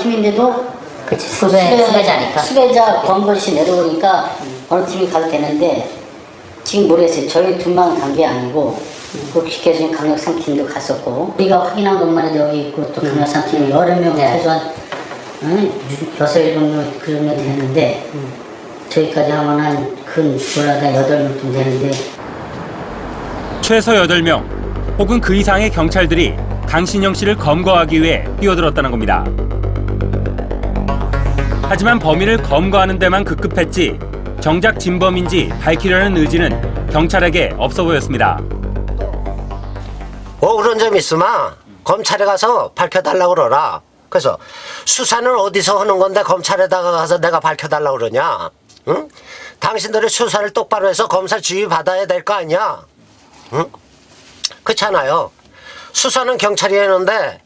팀인데도 그치, 수배자니까. 수배자 권고시 내려오니까 어느 팀이 가도 되는데 지금 모르겠어요. 저희 둘만 간 게 아니고 그 기계적인 강력 3팀도 갔었고 우리가 확인한 것만 해도 여기 있고 또 강력 3팀이 여러 명 최소한 6-7명 그 정도 되는데 저희까지 하면 한큰 몰라다 8명쯤 되는데 최소 8명 혹은 그 이상의 경찰들이 강신영 씨를 검거하기 위해 뛰어들었다는 겁니다. 하지만 범인을 검거하는 데만 급급했지 정작 진범인지 밝히려는 의지는 경찰에게 없어 보였습니다. 그런 점 있으면 검찰에 가서 밝혀달라고 그러라. 그래서 수사는 어디서 하는 건데 검찰에다가 가서 내가 밝혀달라고 그러냐? 응? 당신들이 수사를 똑바로 해서 검사 지휘 받아야 될 거 아니야? 응? 그렇잖아요. 수사는 경찰이 했는데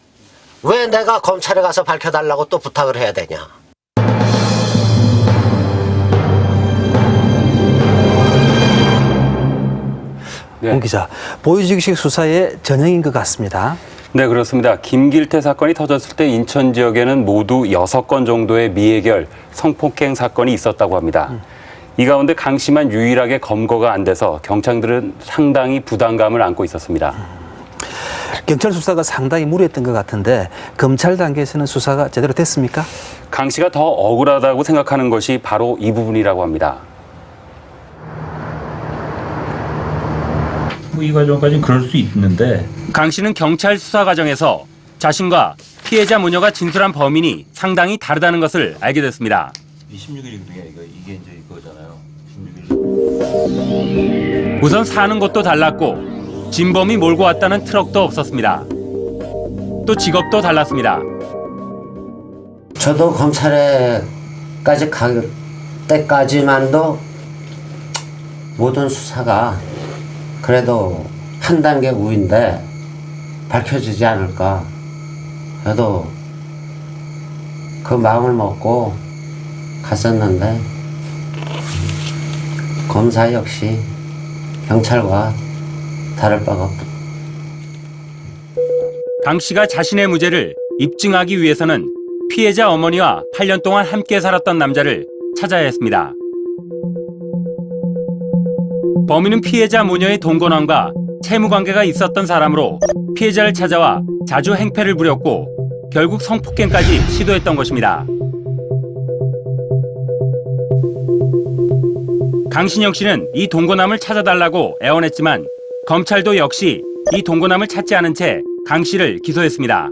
왜 내가 검찰에 가서 밝혀달라고 또 부탁을 해야 되냐? 공 기자, 보이직식 수사의 전형인 것 같습니다. 네, 그렇습니다. 김길태 사건이 터졌을 때 인천 지역에는 모두 6건 정도의 미해결 성폭행 사건이 있었다고 합니다. 이 가운데 강 씨만 유일하게 검거가 안 돼서 경찰들은 상당히 부담감을 안고 있었습니다. 경찰 수사가 상당히 무리했던 것 같은데 검찰 단계에서는 수사가 제대로 됐습니까? 강 씨가 더 억울하다고 생각하는 것이 바로 이 부분이라고 합니다. 이 과정까지는 그럴 수 있는데 강 씨는 경찰 수사 과정에서 자신과 피해자 모녀가 진술한 범인이 상당히 다르다는 것을 알게 됐습니다. 26일이거든요. 이게 이제 이거잖아요. 26일. 우선 사는 곳도 달랐고 진범이 몰고 왔다는 트럭도 없었습니다. 또 직업도 달랐습니다. 저도 검찰에까지 갈 때까지만도 모든 수사가 그래도 한 단계 우인데 밝혀지지 않을까. 저도 그 마음을 먹고 갔었는데 검사 역시 경찰과 다를 바가 없다. 강 씨가 자신의 무죄를 입증하기 위해서는 피해자 어머니와 8년 동안 함께 살았던 남자를 찾아야 했습니다. 범인은 피해자 모녀의 동거남과 채무관계가 있었던 사람으로 피해자를 찾아와 자주 행패를 부렸고 결국 성폭행까지 시도했던 것입니다. 강신영 씨는 이 동거남을 찾아달라고 애원했지만 검찰도 역시 이 동거남을 찾지 않은 채 강 씨를 기소했습니다.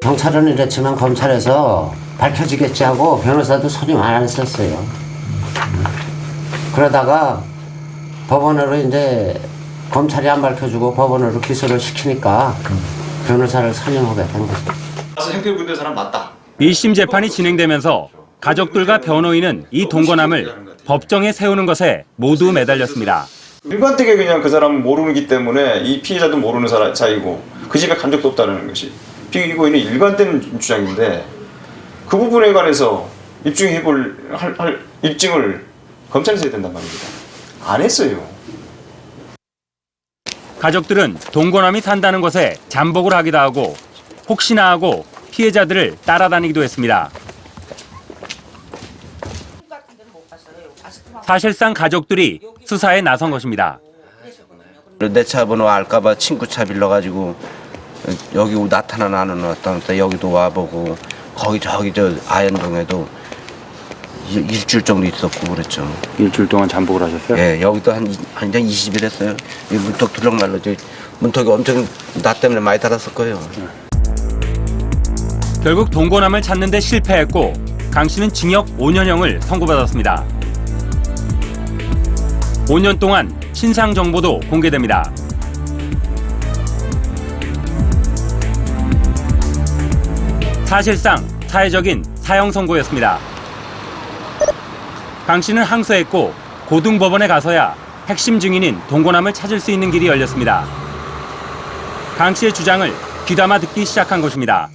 경찰은 이랬지만 검찰에서 밝혀지겠지 하고 변호사도 선임 안 했었어요. 그러다가 법원으로 이제 검찰이 안 밝혀주고 법원으로 기소를 시키니까 변호사를 선임하게 된 거죠. 행패 부리는 사람 맞다. 1심 재판이 진행되면서 가족들과 변호인은 이 동거남을 법정에 세우는 것에 모두 매달렸습니다. 일관되게 그냥 그 사람은 모르기 때문에 이 피해자도 모르는 사이고 그 집에 간 적도 없다는 것이 피고인의 일관된 주장인데 그 부분에 관해서 입증을 검찰에서 해야 된단 말입니다. 안 했어요. 가족들은 동거남이 산다는 것에 잠복을 하기도 하고 혹시나 하고 피해자들을 따라다니기도 했습니다. 사실상 가족들이 수사에 나선 것입니다. 내 차 번호 알까봐 친구 차 빌려가지고 여기 나타나는 어떤 여기도 와보고 거기 저기 저 아현동에도 일주일 정도 있었고 그랬죠. 일주일 동안 잠복을 하셨어요? 예, 여기도 한 20일 했어요. 이 문턱 두렁말로 문턱이 엄청 나 때문에 많이 달았을 거예요. 결국 동거남을 찾는 데 실패했고 강 씨는 징역 5년형을 선고받았습니다. 5년 동안 신상 정보도 공개됩니다. 사실상 사회적인 사형 선고였습니다. 강 씨는 항소했고 고등법원에 가서야 핵심 증인인 동거남을 찾을 수 있는 길이 열렸습니다. 강 씨의 주장을 귀담아 듣기 시작한 것입니다.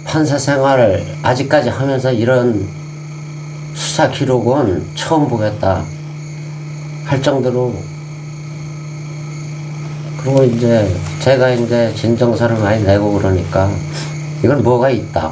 판사 생활을 아직까지 하면서 이런 수사 기록은 처음 보겠다 할 정도로. 그리고 이제 제가 이제 진정서를 많이 내고 그러니까 이건 뭐가 있다.